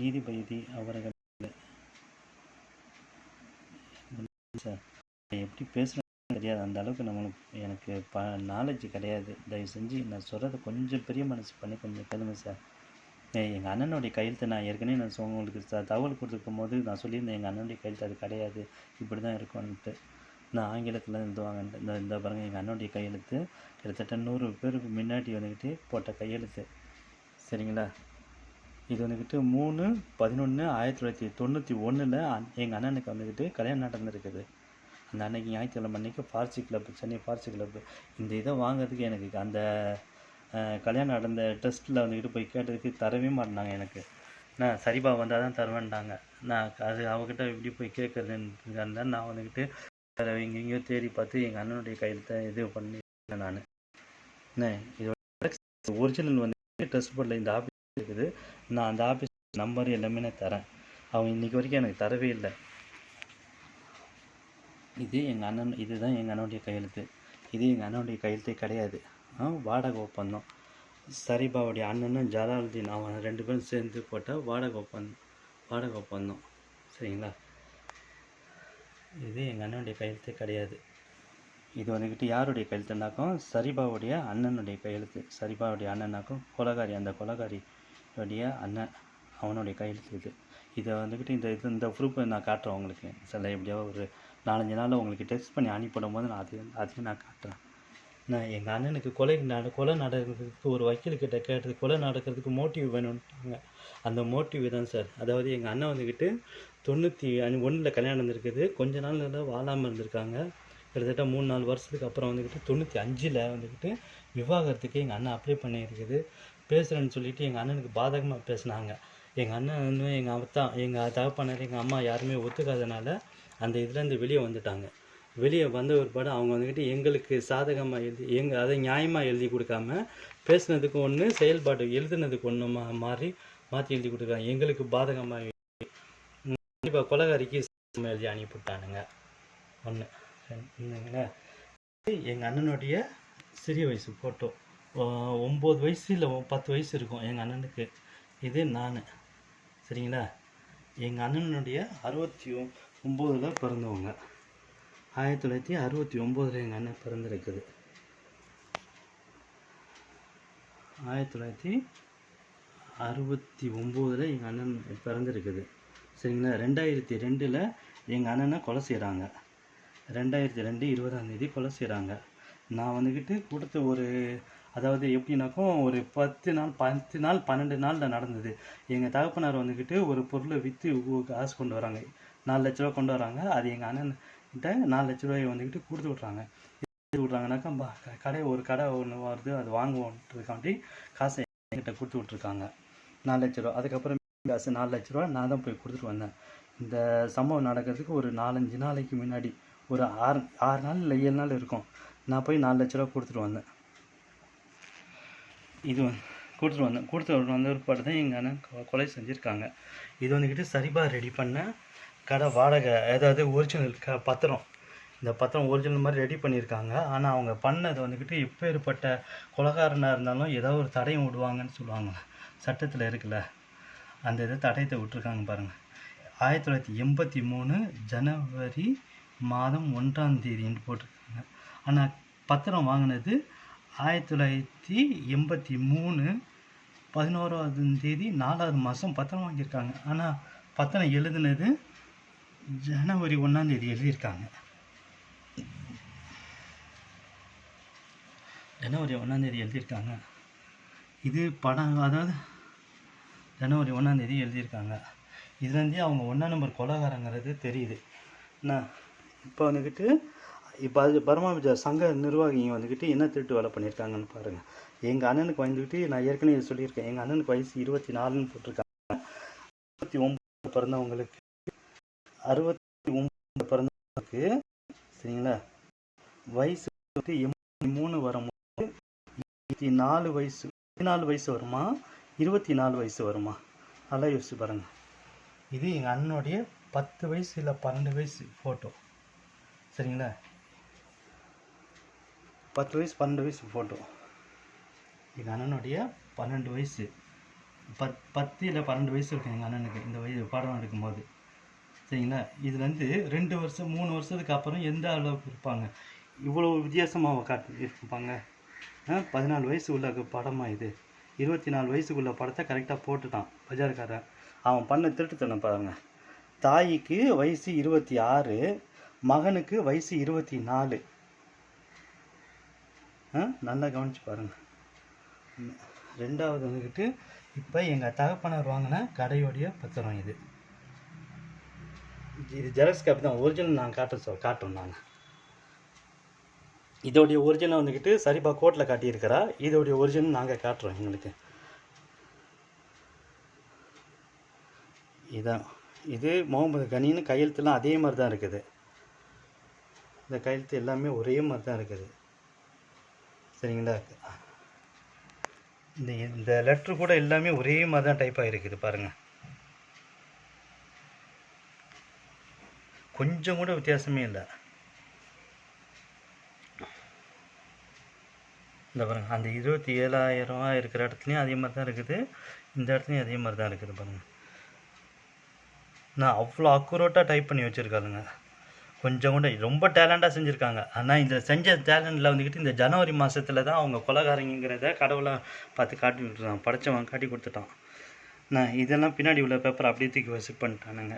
நீதிபதி அவர்கள் சார் எப்படி பேசுகிறேன்னு தெரியாது, அந்த அளவுக்கு எனக்கு நாலேஜ் கிடையாது. தயவு செஞ்சு நான் சொல்கிறத கொஞ்சம் பெரிய மனசு பண்ணி கொஞ்சம் கேளுங்க சார். எங்கள் அண்ணனுடைய கையெழுத்து நான் ஏற்கனவே உங்களுக்கு தகவல் கொடுத்துருக்கும் போது நான் சொல்லியிருந்தேன், எங்கள் அண்ணனுடைய கையெழுத்து அது கிடையாது, இப்படி தான் இருக்கும்ன்ட்டு. நான் ஆங்கிலத்தில் எழுதுவாங்கன்ட்டு இந்த பாருங்கள், எங்கள் அண்ணனுடைய கையெழுத்து கிட்டத்தட்ட 100 பேருக்கு முன்னாடி வந்துக்கிட்டு போட்ட கையெழுத்து. சரிங்களா? இது வந்துக்கிட்டு 3/11/1991 எங்கள் அண்ணனுக்கு வந்துக்கிட்டு கல்யாணம் நடந்துருக்குது. அந்த அன்னைக்கு ஞாயிற்றுக்கிழமை அன்றைக்கி Farsi club, Chennai Farsi club. இந்த இதை வாங்கிறதுக்கு எனக்கு அந்த கல்யாணம் நடந்த டெஸ்ட்டில் வந்துக்கிட்டு போய் கேட்டதுக்கு தரவே மாட்டாங்க எனக்கு. நான் சரிபா வந்தால் தான் தருவேன்ட்டாங்க. நான் அது அவகிட்ட எப்படி போய் கேட்குறதுன்னு நான் வந்துக்கிட்டு எங்கெங்கேயோ தேடி பார்த்து எங்கள் அண்ணனுடைய கையெழுத்தை இது பண்ணி நான் இதோட ஒரிஜினல் வந்து டெஸ்ட் போர்டில் இந்த ஆஃபீஸ் இருக்குது. நான் அந்த ஆஃபீஸ் நம்பர் எல்லாமே நான் தரேன். அவங்க இன்றைக்கி வரைக்கும் எனக்கு தரவே இல்லை. இது எங்கள் அண்ணன், இதுதான் எங்கள் அண்ணனுடைய கையெழுத்து. இது எங்கள் அண்ணனுடைய கையெழுத்தே கிடையாது. வாடகை ஒப்பந்தம். சரிபாவுடைய அண்ணனும் ஜலாலுதீன் அவன் 2 பேரும் சேர்ந்து போட்ட வாடகை ஒப்பந்தம். சரிங்களா? இது எங்கள் அண்ணனுடைய கையெழுத்தே கிடையாது. இது வந்துக்கிட்டு யாருடைய கையெழுத்துனாக்கும் சரிபாவுடைய அண்ணனுடைய கையெழுத்து. சரிபாவுடைய அண்ணனாக்கும் கொலகாரி, அந்த கொலகாரியுடைய அண்ணன் அவனுடைய கையெழுத்து இது. இதை வந்துக்கிட்டு இந்த ப்ரூஃபை நான் காட்டுறேன் உங்களுக்கு. சில எப்படியோ ஒரு 4-5 நாளில் உங்களுக்கு டெக்ஸ்ட் பண்ணி அனுப்பிடும் போது நான் அதையும் நான் காட்டுறேன். நான் எங்கள் அண்ணனுக்கு கொலை நடக்கிறதுக்கு ஒரு வக்கீல்கிட்ட கேட்டது, கொலை நடக்கிறதுக்கு மோட்டிவ் வேணும்ட்டாங்க. அந்த மோட்டிவ் தான் சார். அதாவது எங்கள் அண்ணன் வந்துக்கிட்டு 91 கல்யாணம் இருந்திருக்குது. கொஞ்ச நாள் வாழாமல் இருந்திருக்காங்க. கிட்டத்தட்ட 3-4 வருஷத்துக்கு அப்புறம் வந்துக்கிட்டு 95 வந்துக்கிட்டு விவாகரத்துக்கு எங்கள் அண்ணன் அப்ளை பண்ணியிருக்குது. பேசுகிறேன்னு சொல்லிவிட்டு எங்கள் அண்ணனுக்கு பாதகமாக பேசினாங்க. எங்கள் அண்ணன் வந்து எங்கள் தகப்பனார், எங்கள் அம்மா யாருமே ஒத்துக்காதனால அந்த இதுலேருந்து வெளியே வந்துட்டாங்க. வெளியே வந்த ஒரு படம் அவங்க வந்துக்கிட்டு எங்களுக்கு சாதகமாக எழுதி அதை நியாயமாக எழுதி கொடுக்காம பேசுனதுக்கு ஒன்று, செயல்பாடு எழுதுனதுக்கு ஒன்று மாற்றி எழுதி கொடுக்குறாங்க. எங்களுக்கு பாதகமாக இப்போ கொலகாரிக்கு எழுதி அனுப்பிவிட்டானுங்க. ஒன்று இல்லைங்களா? எங்கள் அண்ணனுடைய சிறிய வயசு ஃபோட்டோ, 9 வயசு இல்லை 10 வயசு இருக்கும் எங்கள் அண்ணனுக்கு. இது நான். சரிங்களா? எங்கள் அண்ணனுடைய 69 பிறந்தவங்க. 1969 எங்கள் அண்ணன் பிறந்திருக்குது. 1969 எங்கள் அண்ணன் பிறந்திருக்குது. சரிங்களா? 2002 எங்கள் அண்ணனை கொலை செய்கிறாங்க. 2002 20ஆம் தேதி கொலை செய்கிறாங்க. நான் வந்துக்கிட்டு கொடுத்த ஒரு, அதாவது எப்படின்னாக்கும் ஒரு 10 நாள் 12 நாளில் நடந்தது. எங்கள் தகப்பனார் வந்துக்கிட்டு ஒரு பொருளை விற்று காசு கொண்டு வராங்க. 4 லட்ச ரூபா கொண்டு வராங்க. அது எங்கள் அண்ணன்கிட்ட 4 லட்ச ரூபாயை வந்துக்கிட்டு கொடுத்து விட்றாங்கனாக்கா ஒரு கடை ஒன்று வருது, அது வாங்குவோன்றதுக்காண்டி காசை என்கிட்ட கொடுத்து விட்ருக்காங்க 4 லட்ச ரூபா. அதுக்கப்புறம் காசு 4 லட்ச ரூபா நான் தான் போய் கொடுத்துட்டு வந்தேன். இந்த சம்பவம் நடக்கிறதுக்கு ஒரு 4-5 நாளைக்கு முன்னாடி, ஒரு 6 நாள் இல்லை 7 நாள் இருக்கும். நான் போய் 4 லட்ச ரூபா கொடுத்துட்டு வந்தேன். இது கொடுத்துட்டு வந்த ஒரு பாட்டு தான் எங்கள் அண்ணன் கொலை செஞ்சுருக்காங்க. இது வந்துக்கிட்டு சரிபா ரெடி பண்ண கடை வாடகை, அதாவது ஒரிஜினல் பத்திரம். இந்த பத்திரம் ஒரிஜினல் மாதிரி ரெடி பண்ணியிருக்காங்க. ஆனால் அவங்க பண்ணது வந்துக்கிட்டு எப்பேற்பட்ட கொலைகாரனாக இருந்தாலும் ஏதோ ஒரு தடையும் விடுவாங்கன்னு சொல்லுவாங்க. சட்டத்தில் இருக்குல்ல, அந்த இதை தடயத்தை விட்டுருக்காங்க பாருங்கள். 1983 ஜனவரி மாதம் 1ஆம் தேதின்னு போட்டிருக்காங்க. ஆனால் பத்திரம் வாங்கினது 1983 11ஆம் தேதி 4ஆவது மாதம் பத்திரம் வாங்கியிருக்காங்க. ஆனால் பத்திரம் எழுதுனது ஜனவரி 1ஆம் தேதி எழுதியிருக்காங்க. ஜனவரி 1ஆம் தேதி எழுதியிருக்காங்க. இது படம், அதாவது ஜனவரி 1ஆம் தேதி எழுதியிருக்காங்க. இதுலேருந்தே அவங்க 1ஆம் நம்பர் கொலைகாரங்கிறது தெரியுது. நான் இப்போ வந்துக்கிட்டு பர்மா பஜார் சங்க நிர்வாகிங்க வந்துக்கிட்டு என்ன திருட்டு வேலை பண்ணியிருக்காங்கன்னு பாருங்கள். எங்கள் அண்ணனுக்கு வந்துக்கிட்டு நான் ஏற்கனவே சொல்லியிருக்கேன், எங்கள் அண்ணனுக்கு வயசு 24ன்னு போட்டிருக்காங்க. 69 பிறந்தவங்களுக்கு 69 பிறந்தவங்களுக்கு சரிங்களா, வயசு 83 வரும்போது 24 வயசு 14 வயசு வருமா, 24 வயசு வருமா? நல்லா யோசிச்சு பாருங்கள். இது எங்கள் அண்ணனுடைய 10 வயசு இல்லை 12 வயசு ஃபோட்டோ. சரிங்களா? 10 வயசு 12 வயசு ஃபோட்டோ. எங்கள் அண்ணனுடைய 12 வயசு 10 இல்லை 12 வயசு இருக்கும் எங்கள் அண்ணனுக்கு இந்த படம் எடுக்கும்போது. சரிங்களா? இதுலேருந்து 2 வருஷம் 3 வருஷத்துக்கு அப்புறம் எந்த அளவுக்கு இருப்பாங்க, இவ்வளோ வித்தியாசமாக இருப்பாங்க. 14 வயசு உள்ள படமாக இது. 24 வயசுக்குள்ள படத்தை கரெக்டாக போட்டுட்டான் பஜார்காரன். அவன் பண்ண திருட்டுத்தனம் பாருங்க. தாய்க்கு வயசு 26, மகனுக்கு வயசு 24. நல்லா கவனிச்சு பாருங்க. 2வது வந்துக்கிட்டு இப்போ எங்கள் தகப்பனார் வாங்கின கடையோடைய பத்திரம் இது. ஜெராக்ஸ் காப்பி தான், ஒரிஜினல் நான் காட்டுறோம் நாங்கள். இதோடைய ஒரிஜினல் வந்துக்கிட்டு சரிபா கோர்ட்டில் காட்டியிருக்கிறா. இதோடைய ஒரிஜினல் நாங்கள் காட்டுறோம் எங்களுக்கு. இதான் இது முகமது கனின்னு கையெழுத்துலாம் அதே மாதிரி தான் இருக்குது. இந்த கையெழுத்து எல்லாமே ஒரே மாதிரி தான் இருக்குது. சரிங்களா? இந்த லெட்ரு கூட எல்லாமே ஒரே மாதிரி தான் டைப் ஆகிருக்குது பாருங்கள். கொஞ்சம் கூட வித்தியாசமே இல்லை. இந்த பாருங்கள், அந்த 27,000 இருக்கிற இடத்துலையும் அதே மாதிரி தான் இருக்குது, இந்த இடத்துலையும் அதே மாதிரி தான் இருக்குது பாருங்கள். நான் அவ்வளோ அக்குரேட்டாக டைப் பண்ணி வச்சுருக்காருங்க. கொஞ்சம் கூட ரொம்ப டேலண்டாக செஞ்சுருக்காங்க. ஆனால் இந்த செஞ்ச டேலண்டில் வந்துக்கிட்டு இந்த ஜனவரி மாதத்தில் தான் அவங்க கொலைகாரங்கிறத கடவுளை பார்த்து காட்டி விட்டுருக்கான். படைச்சவன் காட்டி கொடுத்துட்டான். நான் இதெல்லாம் பின்னாடி உள்ள பேப்பர் அப்படியே தூக்கி விசிட் பண்ணிட்டானுங்க.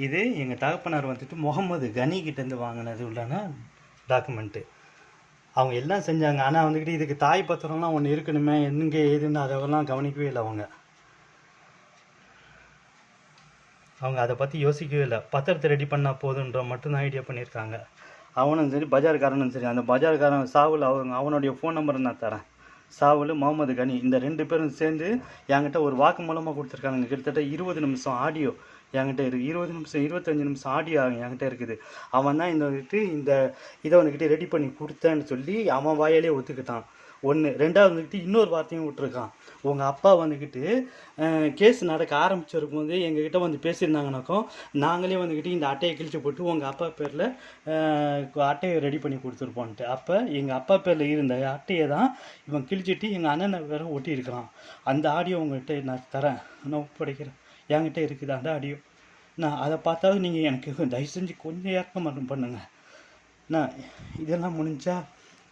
இது எங்கள் தகப்பனார் வந்துட்டு முகமது கனிக்கிட்டேருந்து வாங்கினது உள்ளன டாக்குமெண்ட்டு. அவங்க எல்லாம் செஞ்சாங்க. ஆனால் வந்துக்கிட்டு இதுக்கு தாய் பத்திரம்லாம் ஒன்று இருக்கணுமே, எங்கே ஏதுன்னு அதெல்லாம் கவனிக்கவே இல்லை. அவங்க அதை பற்றி யோசிக்கவே இல்லை. பத்திரத்தை ரெடி பண்ணால் போதுன்ற மட்டும்தான் ஐடியா பண்ணியிருக்காங்க. அவனும் சரி பஜார்காரனும் சரி. அந்த பஜார்காரன் சாவுல் அவனுடைய ஃபோன் நம்பரை நான் தரேன். சாவுல் முகமது கனி இந்த 2 பேரும் சேர்ந்து என்கிட்ட ஒரு வாக்கு மூலமாக கொடுத்துருக்காங்க. கிட்டத்தட்ட 20 நிமிஷம் ஆடியோ என்கிட்ட இருக்குது. 20 நிமிஷம் 25 நிமிஷம் ஆடியோ என்கிட்ட இருக்குது. அவன் தான் இந்த இதை வந்துக்கிட்டு ரெடி பண்ணி கொடுத்தேன்னு சொல்லி அவன் வாயாலே ஒத்துக்கிட்டான். 1. 2வது வந்துக்கிட்டு இன்னொரு வார்த்தையும் விட்டுருக்கான். உங்கள் அப்பா வந்துக்கிட்டு கேஸ் நடக்க ஆரம்பிச்சிருக்கும் போது எங்ககிட்ட வந்து பேசியிருந்தாங்கனாக்கும் நாங்களே வந்துக்கிட்டு இந்த அட்டையை கிழிச்சு போட்டு உங்கள் அப்பா பேரில் அட்டையை ரெடி பண்ணி கொடுத்துருப்போன்ட்டு. அப்போ எங்கள் அப்பா பேரில் இருந்த அட்டையை தான் இவன் கிழிச்சிட்டு எங்கள் அண்ணனை வேற ஒட்டியிருக்கிறான். அந்த ஆடியோ உங்கள்கிட்ட நான் தரேன், நான் ஒப்படைக்கிறேன். என்கிட்ட இருக்குது அந்த ஆடியோ. நான் அதை பார்த்தாவது நீங்கள் எனக்கு தயவு செஞ்சு கொஞ்சம் இறக்கம் பண்ணுங்கள். நான் இதெல்லாம் முடிஞ்சா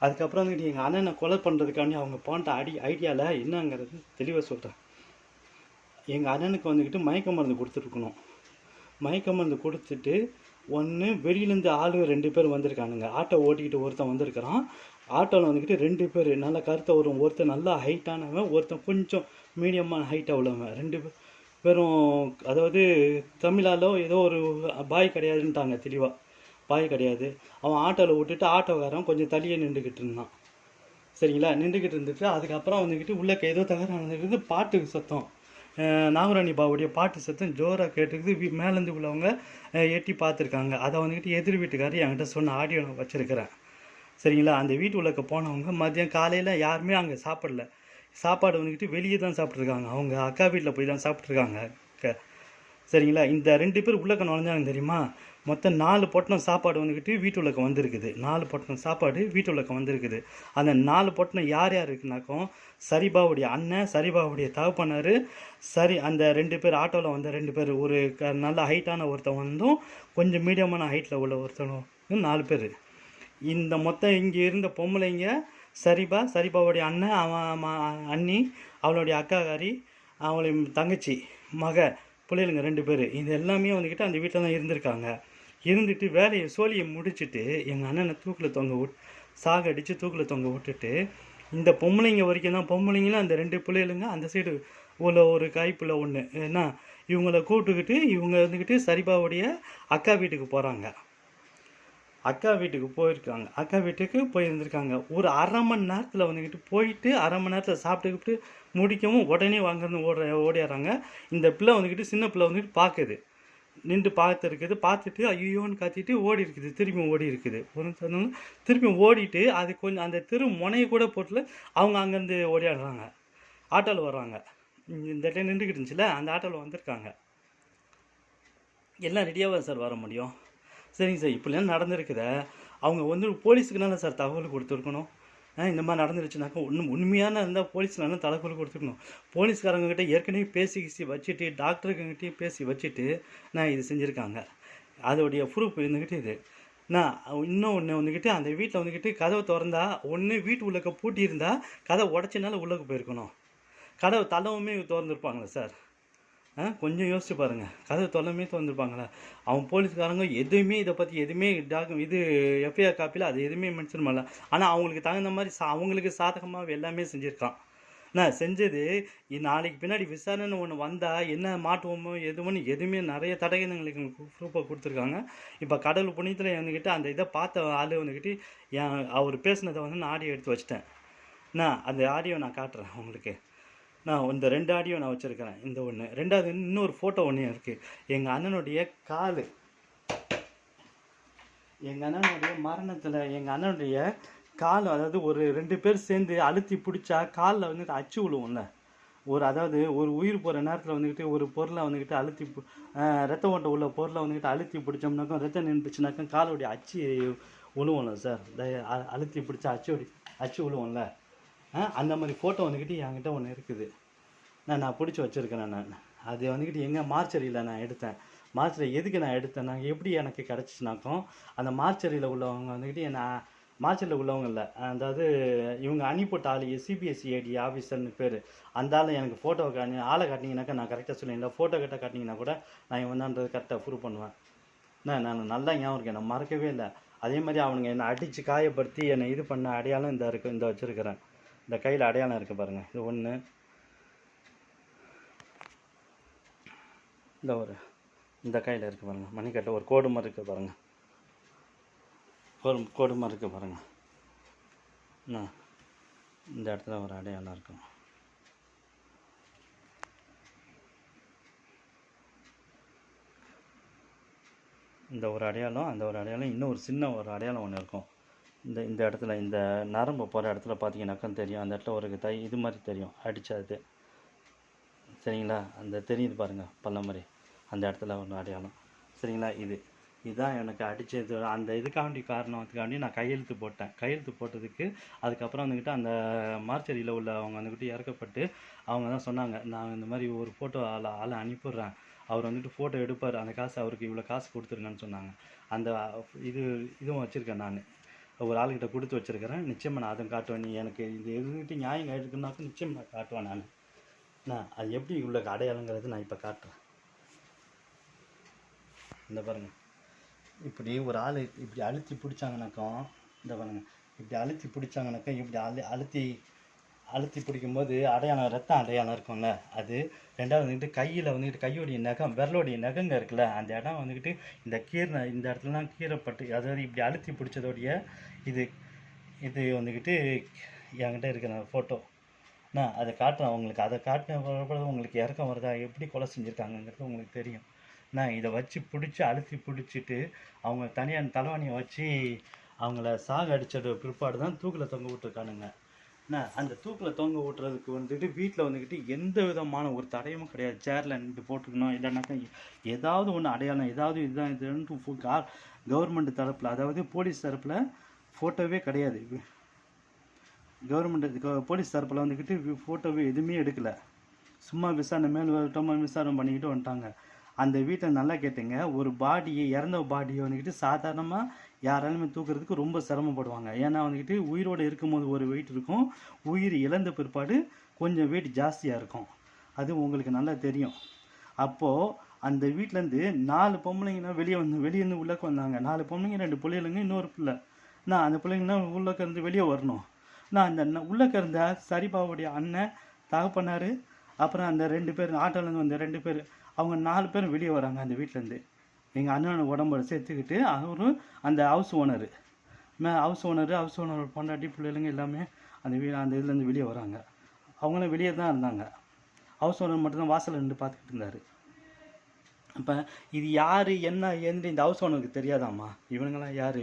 அதுக்கப்புறம் வந்துட்டு எங்கள் அண்ணனை கொலை பண்ணுறதுக்காண்டி அவங்க போன்ற ஐடியாவில் என்னங்கிறது தெளிவாக சொல்கிறேன். எங்கள் அண்ணனுக்கு வந்துக்கிட்டு மயக்க மருந்து கொடுத்துருக்கணும். மயக்க மருந்து கொடுத்துட்டு வெளியிலேருந்து ஆளுங்க 2 பேர் வந்திருக்கானுங்க. ஆட்டோ ஓட்டிக்கிட்டு ஒருத்தன் வந்திருக்கிறான். ஆட்டோவில் வந்துக்கிட்டு 2 பேர் நல்லா கருத்தை வரும். ஒருத்தன் நல்லா ஹைட்டானவன், ஒருத்தன் கொஞ்சம் மீடியமான ஹைட்டாக உள்ளவன். 2 பேரும் அதாவது தமிழாலோ ஏதோ ஒரு பாய் கிடையாதுன்ட்டாங்க. தெளிவாக பாய் கிடையாது. அவன் ஆட்டோவில் விட்டுட்டு ஆட்டோக்காரன் கொஞ்சம் தள்ளியே நின்றுக்கிட்டு இருந்தான். சரிங்களா? நின்றுக்கிட்டு இருந்துட்டு அதுக்கப்புறம் வந்துக்கிட்டு உள்ளே ஏதோ தகராறு நடந்துக்கிட்டு பாட்டுக்கு சத்தம், நாகராணி பாவுடைய பாட்டு சத்தம் ஜோராக கேட்டுக்குது. மேலேருந்து உள்ளவங்க எட்டி பார்த்துருக்காங்க. அதை வந்துக்கிட்டு எதிர் வீட்டுக்காரர் என்கிட்ட சொன்ன ஆடியோ நான் வச்சுருக்கிறேன். சரிங்களா? அந்த வீட்டு உள்ளக்க போனவங்க மதியம் காலையில் யாருமே அங்கே சாப்பிடல. சாப்பாடு வந்துக்கிட்டு வெளியே தான் சாப்பிட்ருக்காங்க. அவங்க அக்கா வீட்டில் போய் தான் சாப்பிட்ருக்காங்க. சரிங்களா? இந்த 2 பேர் உள்ளக்க நுழைஞ்சாங்க தெரியுமா? மொத்தம் 4 பொட்டணம் சாப்பாடு வந்துக்கிட்டு வீட்டு உள்ளக்க வந்திருக்குது. 4 பொட்டணம் சாப்பாடு வீட்டு உள்ளக்க வந்திருக்குது. அந்த 4 பொட்டணம் யார் இருக்குனாக்கும் சரிபாவுடைய அண்ணன், சரிபாவுடைய தகப்பனார், அந்த 2 பேர் ஆட்டோவில் வந்த 2 பேர், ஒரு நல்ல ஹைட்டான ஒருத்தன் வந்தும் கொஞ்சம் மீடியமான ஹைட்டில் உள்ள ஒருத்தனும் 4 பேர். இந்த மொத்தம் இங்கே இருந்த பொம்பளைங்க சரிபாவுடைய அண்ணன், அவன் அண்ணி, அவளுடைய அக்காக்காரி, அவளுடைய தங்கச்சி, மக, பிள்ளைகளுங்க 2 பேர். இது எல்லாமே வந்துக்கிட்டு அந்த வீட்டில் தான் இருந்திருக்காங்க. இருந்துட்டு சோழியை முடிச்சுட்டு எங்கள் அண்ணனை தூக்கில் சாகடித்து தூக்கில் தொங்க விட்டுட்டு இந்த பொம்பளைங்க வரைக்கும் தான். பொம்பளைங்களும் அந்த 2 பிள்ளைகளுங்க அந்த சைடு உள்ள ஒரு கைப்புள்ள ஒன்று. ஏன்னா இவங்கள கூப்பிட்டுக்கிட்டு இவங்க வந்துக்கிட்டு சரிபாவுடைய அக்கா வீட்டுக்கு போகிறாங்க. அக்கா வீட்டுக்கு போயிருக்காங்க. அக்கா வீட்டுக்கு போயிருந்துருக்காங்க. ஒரு அரை மணி நேரத்தில் வந்துக்கிட்டு போயிட்டு அரை மணி நேரத்தில் சாப்பிட்டுக்கிட்டு முடிக்கவும் உடனே வாங்கன்னு ஓடிடுறாங்க. இந்த பிள்ளை வந்துக்கிட்டு சின்ன பிள்ளை வந்துக்கிட்டு பார்க்குது, நின்று பார்த்துட்டு ஐயோன்னு கத்திட்டு ஓடி இருக்குது. திரும்பி ஓடி இருக்குது. திரும்பி ஓடிட்டு அது கொஞ்சம் அந்த முனையை கூட போட்டுல அவங்க அங்கேருந்து ஓடியாடுறாங்க. ஆட்டோவில் வர்றாங்க. இந்த டைம் நின்றுக்கிட்டு இருந்துச்சுல அந்த ஆட்டோவில் வந்திருக்காங்க. எல்லாம் ரெடியாக சார் வர முடியும். சரிங்க சார், இப்படிலாம் நடந்திருக்குத அவங்க போலீஸுக்குனால சார் தகவல் கொடுத்துருக்கணும். இந்த மாதிரி நடந்துருச்சுனாக்கா உண்மையான இருந்தால் போலீஸ்லாம் தலைக்குள் கொடுத்துக்கணும். போலீஸ்காரங்கக்கிட்ட ஏற்கனவே பேசி வச்சுட்டு டாக்டருக்கிட்டையும் பேசி வச்சுட்டு நான் இது செஞ்சுருக்காங்க. அதோடைய ப்ரூஃப் இருந்துக்கிட்டு இது நான் இன்னொன்று வந்துக்கிட்டு அந்த வீட்டில் வந்துக்கிட்டு கதவை திறந்தா ஒன்று வீட்டு உள்ளக்க பூட்டி இருந்தால் கதவை உடச்சினால உள்ளே போயிருக்கணும். கதவை தள்ளவுமே திறந்துருப்பாங்களா சார்? கொஞ்சம் யோசிச்சு பாருங்கள். கதவு தொல்லமே திறந்துருப்பாங்களா? அவன் போலீஸ்காரங்க எதுவுமே இதை பற்றி எதுவுமே இது எஃப்ஐஆர் காப்பியில் அது எதுவுமே மென்ஷன் பண்ணல. ஆனால் அவங்களுக்கு தகுந்த மாதிரி அவங்களுக்கு சாதகமாக எல்லாமே செஞ்சுருக்கான். நான் செஞ்சது நாளைக்கு பின்னாடி விசாரணை ஒன்று வந்தால் என்ன மாட்டுவோமோ எதுவுமே நிறைய தடயங்களுக்கு ப்ரூஃபாக கொடுத்துருக்காங்க. இப்போ கடவுள் புண்ணியத்தில் வந்துக்கிட்டு அந்த இதை பார்த்த ஆள் வந்துக்கிட்டு அவர் பேசினதை நான் ஆடியோ எடுத்து வச்சிட்டேன். அந்த ஆடியோ நான் காட்டுறேன் உங்களுக்கு. இந்த 2 ஆடியோ நான் வச்சுருக்கிறேன். இந்த ஒன்று, 2வது இன்னொரு ஃபோட்டோ ஒன்று இருக்குது. எங்கள் அண்ணனுடைய கால், எங்கள் அண்ணனுடைய மரணத்தில் எங்கள் அண்ணனுடைய கால், அதாவது ஒரு 2 பேர் சேர்ந்து அழுத்தி பிடிச்சா காலில் வந்துட்டு அச்சு விழுவும்ல. அதாவது ஒரு உயிர் போகிற நேரத்தில் வந்துக்கிட்டு ஒரு பொருளை வந்துக்கிட்டு அழுத்தி ரத்த ஓட்டம் உள்ள பொருளை வந்துக்கிட்டு அழுத்தி பிடிச்சோம்னாக்கும் ரத்தம் நின்றுச்சுனாக்கும் காலோடைய அச்சு விழுவும்ல சார். அழுத்தி பிடிச்சா அச்சு விழுவும்ல. அந்த மாதிரி ஃபோட்டோ வந்துக்கிட்டு என்கிட்ட ஒன்று இருக்குது. நான் பிடிச்சி வச்சுருக்கிறேன். அது வந்துக்கிட்டு எங்கள் மார்ச்சரியில் நான் எடுத்தேன். மார்ச்சரி எதுக்கு நான் எடுத்தேன்னா எப்படி எனக்கு கிடச்சிச்சுனாக்கும் அந்த மார்ச்சரியில் உள்ளவங்க வந்துக்கிட்டு மார்ச்சரியில் உள்ளவங்க இல்லை, அதாவது இவங்க அனுப்பிவிட்ட ஆள் சிபிஎஸ்சிஐடி ஆஃபீஸர்னு பேர். அந்த ஆள் எனக்கு ஃபோட்டோ ஆளை காட்டினீங்கன்னாக்கா நான் கரெக்டாக சொல்லுவேன். ஃபோட்டோ கிட்ட காட்டினீங்கன்னா கூட நான் இவன்தான்றது கரெக்டாக ப்ரூவ் பண்ணுவேன். நான் நல்லா ஞாபகம் இருக்கேன், நான் மறக்கவே இல்லை. அதே மாதிரி அவனுங்க என்னை அடித்து காயப்படுத்தி என்னை இது பண்ண அடையாளம் இந்த இருக்குது. இந்த வச்சுருக்கிறேன். இந்த கையில் அடையாளம் இருக்குது பாருங்கள். இது ஒன்று, இந்த கையில் இருக்குது பாருங்கள். மணிக்கட்டை ஒரு கோடு மாதிரி இருக்குது பாருங்கள். கோடு மாதிரி இருக்குது பாருங்கள். இந்த இடத்துல ஒரு அடையாளம் இருக்கும். இந்த ஒரு அடையாளம், அந்த ஒரு அடையாளம், இன்னும் ஒரு சின்ன ஒரு அடையாளம் ஒன்று இருக்கும். இந்த இடத்துல இந்த நரம்பு போகிற இடத்துல பார்த்தீங்கன்னாக்கா தெரியும். அந்த இடத்துல ஒரு இது மாதிரி தெரியும் அடித்தது, சரிங்களா? அந்த தெரியுது பாருங்கள் பல்ல மாதிரி. அந்த இடத்துல ஒரு அடையாளம், சரிங்களா? இதுதான் எனக்கு அடித்தது. அந்த இதுக்காண்டி காரணத்துக்காண்டி நான் கையெழுத்து போட்டேன். கையெழுத்து போட்டதுக்கு அதுக்கப்புறம் வந்துக்கிட்டு அந்த மார்ச்சரியில் உள்ள அவங்க வந்துக்கிட்டு இறக்கப்பட்டு அவங்க தான் சொன்னாங்க, நான் இந்த மாதிரி ஒரு ஃபோட்டோ ஆளை அனுப்பிடுறேன், அவர் வந்துட்டு ஃபோட்டோ எடுப்பார், அந்த காசு அவருக்கு இவ்வளோ காசு கொடுத்துருங்கன்னு சொன்னாங்க. அந்த இதுவும் வச்சுருக்கேன். நான் ஒரு ஆளுக்கிட்ட கொடுத்து வச்சுருக்கிறேன். நிச்சயமாக நான் அதை காட்டுவேன். நீ எனக்கு இது எதுக்கிட்டு நியாயம் இருக்குன்னாக்கும் நிச்சயம் நான் காட்டுவேன். நான் அது எப்படி உள்ள அடையாளங்கிறது நான் இப்போ காட்டுறேன். இந்த பாருங்கள், இப்படி ஒரு ஆள் இப்படி அழுத்தி பிடிச்சாங்கனாக்கும், இந்த பாருங்கள், இப்படி அழுத்தி பிடிச்சாங்கனாக்கா இப்படி அழுத்தி பிடிக்கும்போது அடையாளம், ரத்தம் அடையாளம் இருக்கும்ல அது. 2வது வந்துக்கிட்டு கையில் வந்துக்கிட்டு கையோடைய நகம், விரலோடைய நகங்க இருக்குல்ல, அந்த இடம் வந்துக்கிட்டு இந்த இடத்துலலாம் கீறப்பட்டு, அதாவது இப்படி அழுத்தி பிடிச்சதோடைய இது வந்துக்கிட்டு என்கிட்ட இருக்கிற ஃபோட்டோ. நான் அதை காட்டுறேன் உங்களுக்கு. அதை காட்டின உங்களுக்கு இறக்கம் வருதா, எப்படி கொலை செஞ்சுருக்காங்கங்கிறது உங்களுக்கு தெரியும். நான் இதை வச்சு அழுத்தி பிடிச்சிட்டு அவங்க தனியாக தலைவாணியை வச்சு அவங்கள சாக அடித்தது பிற்பாடு தான் தூக்கில் தொங்க விட்டுருக்கானுங்க. அந்த தூக்கில் தொங்க விட்டுறதுக்கு வந்துட்டு வீட்டில் வந்துக்கிட்டு எந்த விதமான ஒரு தடையும் கிடையாது. சேரில் நின்று போட்டுக்கணும், இல்லைனாக்கா ஏதாவது ஒன்று அடையாளம், ஏதாவது இதுதான் இதுன்ட்டு கவர்மெண்ட் தரப்பில், அதாவது போலீஸ் தரப்பில் ஃபோட்டோவே கிடையாது. போலீஸ் தரப்பில் வந்துக்கிட்டு ஃபோட்டோவே எதுவுமே எடுக்கலை. சும்மா விசாரணை பண்ணிக்கிட்டு வந்துட்டாங்க. அந்த வீட்டை நல்லா கேட்டுங்க, ஒரு இறந்த பாடியை வந்துக்கிட்டு சாதாரணமாக யாராலுமே தூக்குறதுக்கு ரொம்ப சிரமப்படுவாங்க. ஏன்னா வந்துக்கிட்டு உயிரோடு இருக்கும்போது ஒரு வெயிட் இருக்கும், உயிர் இழந்த பிற்பாடு கொஞ்சம் வெயிட் ஜாஸ்தியாக இருக்கும். அது உங்களுக்கு நல்லா தெரியும். அப்போது அந்த வீட்டிலேருந்து 4 பொம்பளைங்கன்னா வெளியேருந்து உள்ளே வந்தாங்க. 4 பொம்பளைங்க, 2 பிள்ளைங்க, இன்னொரு பிள்ளை. அந்த பிள்ளைங்கன்னா உள்ளக்க இருந்து வெளியே வரணும். அந்த உள்ளக்க இருந்த சரிபாவுடைய அண்ணன், தகப்பனார், அப்புறம் அந்த 2 பேர் ஆட்டோலேருந்து வந்த 2 பேர், அவங்க 4 பேரும் வெளியே வராங்க அந்த வீட்டிலேருந்து. எங்கள் அண்ணனோட உடம்பை சேர்த்துக்கிட்டு அவரும் அந்த ஹவுஸ் ஓனரோட பொண்டாட்டி பிள்ளைங்க எல்லாமே அந்த இதுலேருந்து வெளியே வராங்க. அவங்களும் வெளியே தான் இருந்தாங்க. ஹவுஸ் ஓனர் மட்டும்தான் வாசலில் நின்று பார்த்துக்கிட்டு இருந்தார். அப்போ இது யார் என்ன ஏன்னு இந்த ஹவுஸ் ஓனருக்கு தெரியாதாம்மா? இவனுங்களாம் யார்,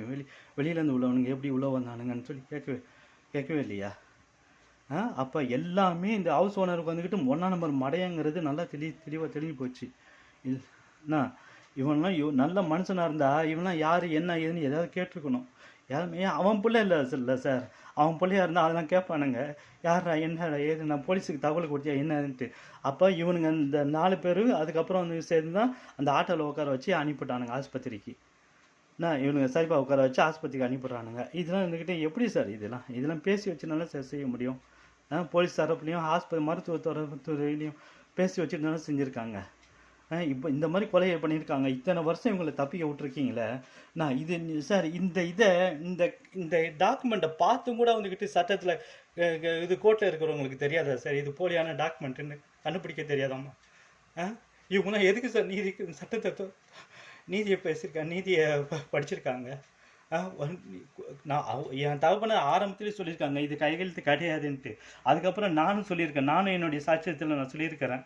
வெளியிலேருந்து உள்ளவனுங்க எப்படி உள்ளே வந்தானுங்கன்னு சொல்லி கேட்கவே இல்லையா? அப்போ எல்லாமே இந்த ஹவுஸ் ஓனருக்கு வந்துக்கிட்டு 1ஆம் நம்பர் மடையங்கிறது நல்லா தெளிவாக தெரிஞ்சு போச்சு. இவன்லாம் நல்ல மனுஷனாக இருந்தால் இவன்லாம் யார் என்ன ஏதுன்னு ஏதாவது கேட்டிருக்கணும். யாருமே அவன் பிள்ளை இல்லை சார். அவன் பிள்ளையா இருந்தால் அதெல்லாம் கேட்பானுங்க. யார்ரா என்னடா ஏது நான் போலீஸுக்கு தகவல் கொடுத்தியா என்னன்ட்டு. அப்போ இவனுங்க இந்த 4 பேர் அதுக்கப்புறம் வந்து சேர்ந்து தான் அந்த ஆட்டோவில் உட்கார வச்சு அனுப்பிவிட்டானுங்க ஆஸ்பத்திரிக்கு. இவனுங்க சரிப்பா உட்கார வச்சு ஆஸ்பத்திரிக்கு அனுப்பிடுறானுங்க. இதெல்லாம் இருந்துக்கிட்டு எப்படி சார் இதெல்லாம் பேசி வச்சுனால சார் செய்ய முடியும். போலீஸ் தரப்புலையும் மருத்துவ தரப்புலையும் பேசி வச்சுருந்தாலும் செஞ்சுருக்காங்க. இப்போ இந்த மாதிரி கொலையை பண்ணியிருக்காங்க. இத்தனை வருஷம் இவங்களை தப்பிக்க விட்டுருக்கீங்களே. இது சார் இந்த இந்த டாக்குமெண்ட்டை பார்த்தும் கூட வந்துக்கிட்டு சட்டத்தில் இது கோர்ட்டில் இருக்கிறவங்களுக்கு தெரியாதா சார் இது போலியான டாக்குமெண்ட்டுன்னு கண்டுபிடிக்க தெரியாதாம்மா? இவங்களாம் எதுக்கு சார் சட்டத்தை நீதியை நீதியை படிச்சிருக்காங்க? நான் என் தகப்பனை ஆரம்பத்திலே சொல்லியிருக்காங்க இது கையெழுத்து கிடையாதுன்ட்டு. அதுக்கப்புறம் நானும் சொல்லியிருக்கேன். நானும் என்னுடைய சாட்சியத்தில் நான் சொல்லியிருக்கிறேன்.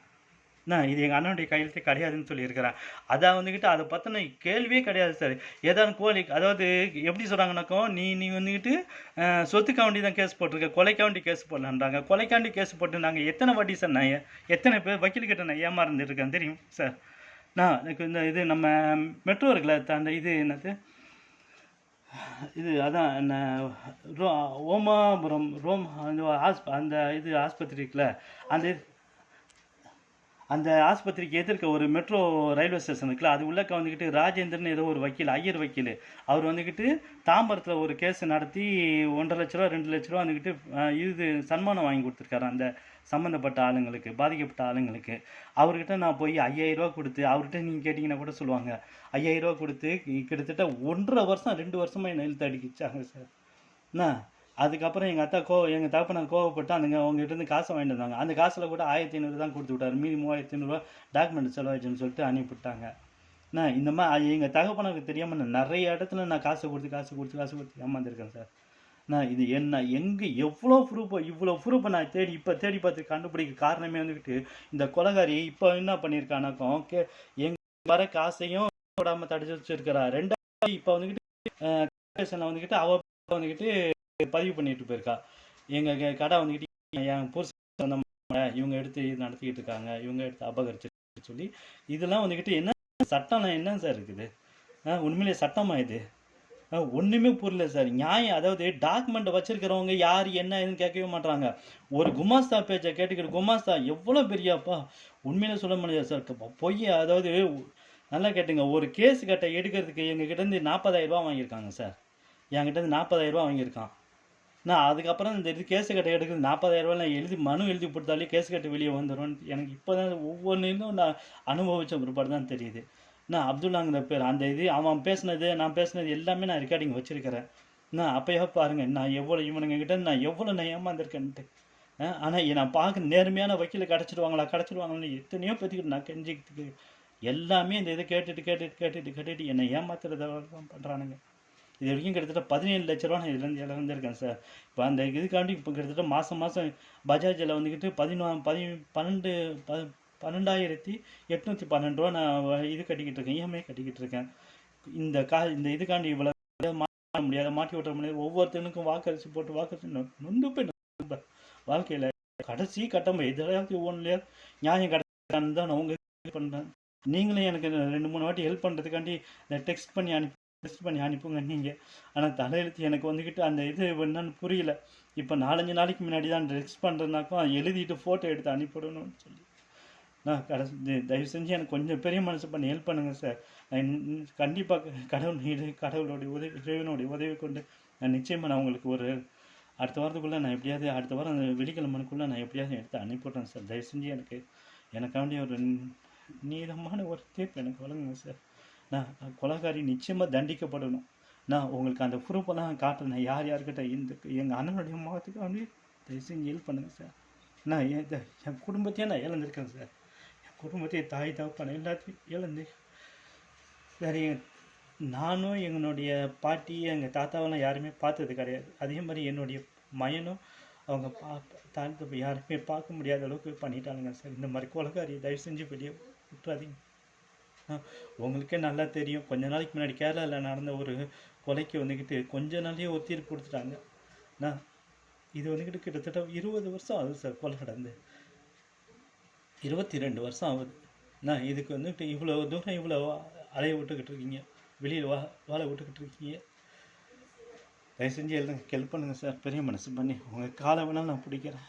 இது எங்கள் அண்ணனுடைய கையெழுத்து கிடையாதுன்னு சொல்லியிருக்கிறேன். அதை வந்துக்கிட்டு அதை பற்றின கேள்வியே கிடையாது சார். ஏதாவது அதாவது எப்படி சொல்கிறாங்கனாக்கோ நீ வந்துக்கிட்டு சொத்துக்காண்டி தான் கேஸ் போட்டிருக்க, கொலைக்காண்டி கேஸ் போடலான்றாங்க. கொலைக்காண்டி கேஸ் போட்டு நாங்கள் எத்தனை வாட்டி சார் எத்தனை பேர் வக்கீல்கிட்ட நான் ஏமாந்துருக்கேன் தெரியும் சார். எனக்கு இது நம்ம மெட்ரோ இருக்குல்ல அந்த என்னது அதான் என்ன ஓமாபுரம் அந்த ஆஸ்பத்திரி இருக்குல்ல அந்த ஆஸ்பத்திரிக்கு எதிர்க்க ஒரு மெட்ரோ ரயில்வே ஸ்டேஷன் இருக்குல்ல அது உள்ளக்க வந்துக்கிட்டு ராஜேந்திரன் ஏதோ ஒரு வக்கீல் ஐயர் வக்கீல் அவர் வந்துக்கிட்டு தாம்பரத்தில் ஒரு கேஸ் நடத்தி 1.5 லட்ச ரூபா 2 லட்ச ரூபா வந்துக்கிட்டு இது சன்மானம் வாங்கி கொடுத்துருக்காரு அந்த சம்மந்தப்பட்ட ஆளுங்களுக்கு பாதிக்கப்பட்ட ஆளுங்களுக்கு. அவர்கிட்ட நான் போய் 5000 ரூபா கொடுத்து அவர்கிட்ட நீங்கள் கேட்டிங்கன்னா கூட சொல்லுவாங்க 5000 ரூபா கொடுத்து கிட்டத்தட்ட 1.5 வருஷம் 2 வருஷமாக என்னை இழுத்து அடிக்கிச்சாங்க சார். அதுக்கப்புறம் எங்கள் தகப்பனார் கோவப்பட்டு அவங்ககிட்ட காசை வாங்கிட்டு வந்தாங்க. அந்த காசில் கூட 1500 தான் கொடுத்து விட்டார். மீதி 3500 டாக்குமெண்ட் செலவாச்சுன்னு சொல்லிட்டு அனுப்பிவிட்டாங்க. இந்த மாதிரி எங்கள் தகப்பனாருக்கு தெரியாமல் நான் நிறைய இடத்துல நான் காசு கொடுத்து ஏமாந்துருக்கேன் சார். இது எங்கே இவ்வளோ ப்ரூஃபை நான் தேடி பார்த்து கண்டுபிடிக்க காரணமே வந்துக்கிட்டு இந்த கொலைகாரி இப்போ என்ன பண்ணியிருக்கானாக்கோ எங்கள் வர காசையும் விடாமல் தடுத்து வச்சிருக்கிறா. 2வது இப்போ வந்துக்கிட்டு அவ வந்துக்கிட்டு பதிவு பண்ணிட்டு போயிருக்கா. எங்கள் கடை வந்துக்கிட்டு என் புருஷன் வந்த இவங்க எடுத்து நடத்திக்கிட்டு இருக்காங்க, இவங்க எடுத்து அபகரிச்சு சொல்லி இதெல்லாம் வந்துக்கிட்டு என்ன சட்டம்லாம் என்ன சார் இருக்குது? உண்மையிலே சட்டமா இது? ஒன்றுமே புரியல சார். நியாயம் அதாவது டாக்குமெண்ட் வச்சிருக்கிறவங்க யார் என்ன ஏதுன்னு கேட்கவே மாட்டாங்க. ஒரு குமாஸ்தா பேச்சை கேட்டுக்கிட்டு குமாஸ்தா எவ்வளோ பெரியாப்பா உண்மையிலே சொல்ல முடியாது சார். பொய் அதாவது நல்லா கேட்டுங்க. ஒரு கேஸ் கட்டை எடுக்கிறதுக்கு எங்ககிட்டேருந்து 40,000 ரூபா வாங்கியிருக்காங்க சார். என்கிட்ட 40,000 ரூபா வாங்கியிருக்கான். அதுக்கப்புறம் இந்த கேஸ் கட்டை எடுக்கிறது 40,000 ரூபா நான் மனு எழுதி கொடுத்தாலே கேஸ் கட்டை வெளியே வந்துடும். எனக்கு இப்போ தான் ஒவ்வொன்றும் நான் அனுபவித்த பிற்பாடு தான் தெரியுது. அப்துல்லாங்கிற பேர் அந்த அவன் பேசினது நான் பேசினது எல்லாமே நான் ரெக்கார்டிங் வச்சுருக்கிறேன். அப்போயே பாருங்கள் இவனுங்கிட்ட நான் எவ்வளோ ஏமாந்துருக்கேன்ட்டு. ஆனால் நான் பார்க்க நேர்மையான வக்கீல் கிடச்சிடுவாங்களான்னு எத்தனையோ பேத்துக்கிட்டு நான் கெஞ்சிக்கிறதுக்கு எல்லாமே இந்த இதை கேட்டுட்டு என்னை ஏமாத்துறதான் பண்ணுறானுங்க. இது வரைக்கும் கிட்டத்தட்ட 17 லட்ச ரூபா நான் இதுலேருந்து இழந்திருக்கேன் சார். இப்போ அந்த இதுக்காண்டி இப்போ கிட்டத்தட்ட மாதம் பஜாஜில் வந்துக்கிட்டு 12,812 ரூபா நான் இது கட்டிக்கிட்டு இருக்கேன், இஎம்ஐ கட்டிக்கிட்டு இருக்கேன். இந்த இதுக்காண்டி இவ்வளோ மாட்ட முடியாது, மாட்டி விட்டுற முடியாது. ஒவ்வொருத்தனுக்கும் வாக்கரிசி போட்டு நொந்து போய் வாழ்க்கையில் கடைசி கட்டம் எதாவது ஒன்றுலையா நியாயம் கிடைக்கான்னு தான் நான் உங்கள் பண்ணுறேன். நீங்களும் எனக்கு 2-3 வாட்டி ஹெல்ப் பண்ணுறதுக்காண்டி டெக்ஸ்ட் பண்ணி அனுப்புங்க நீங்கள். ஆனால் தலையெழுத்து எனக்கு வந்துக்கிட்டு அந்த இது என்னன்னு புரியல. இப்போ 4-5 நாளைக்கு முன்னாடி தான் டெக்ஸ்ட் பண்ணுறதுனாக்கும் எழுதிட்டு ஃபோட்டோ எடுத்து அனுப்பிவிடணும்னு சொல்லி தயவு செஞ்சு எனக்கு கொஞ்சம் பெரிய மனசு பண்ணி ஹெல்ப் பண்ணுங்கள் சார். கண்டிப்பாக கடவுளுடைய இறைவனுடைய உதவி கொண்டு நான் நிச்சயமாக நான் உங்களுக்கு ஒரு அடுத்த வாரத்துக்குள்ளே நான் எப்படியாவது அடுத்த வாரம் அந்த வெள்ளிக்கிழமைக்குள்ளே நான் எப்படியாவது எடுத்து அனுப்பிவிட்றேன் சார். தயவு செஞ்சு எனக்காண்டி ஒரு நீளமான ஒரு தீர்ப்பு எனக்கு வழங்குங்க சார். கொலைகாரி நிச்சயமாக தண்டிக்கப்படணும். உங்களுக்கு அந்த ப்ரூஃபெல்லாம் காட்டுறேன். யார்கிட்ட எங்கள் அண்ணனுடைய முகத்துக்காண்டி தயவு செஞ்சு ஹெல்ப் பண்ணுங்கள் சார். என் குடும்பத்தையே நான் இழந்திருக்கேன் சார். என் குடும்பத்தையே தாய் தகப்பன் எல்லாத்தையும் இழந்து சரி. நானும் எங்களுடைய பாட்டி எங்கள் தாத்தாவெல்லாம் யாருமே பார்த்தது கிடையாது. அதே மாதிரி என்னுடைய மயனும் அவங்க தாழ்த்து யாருமே பார்க்க முடியாத அளவுக்கு பண்ணிட்டானுங்க சார். இந்த மாதிரி கொலைகாரியை தயவு செஞ்சு வெளியே விட்டுறாதீங்க. உங்களுக்கே நல்லா தெரியும். கொஞ்ச நாளைக்கு முன்னாடி கேரளாவில் நடந்த ஒரு கொலைக்கு வந்துக்கிட்டு கொஞ்ச நாளையே ஒரு தீர்ப்பு கொடுத்துட்டாங்க. இது வந்துக்கிட்டு கிட்டத்தட்ட 20 வருஷம் ஆகுது சார். கொலை நடந்து 22 வருஷம் ஆகுது. இதுக்கு வந்துட்டு இவ்வளோ தூரம் இவ்வளோ அலைய விட்டுக்கிட்டு இருக்கீங்க, வெளியில் வாழ விட்டுக்கிட்டு இருக்கீங்க. தயவு செஞ்சு எழுதுங்க, ஹெல்ப் பண்ணுங்கள் சார். பெரிய மனசு பண்ணி உங்கள் காலை வேணாலும் நான் பிடிக்கிறேன்.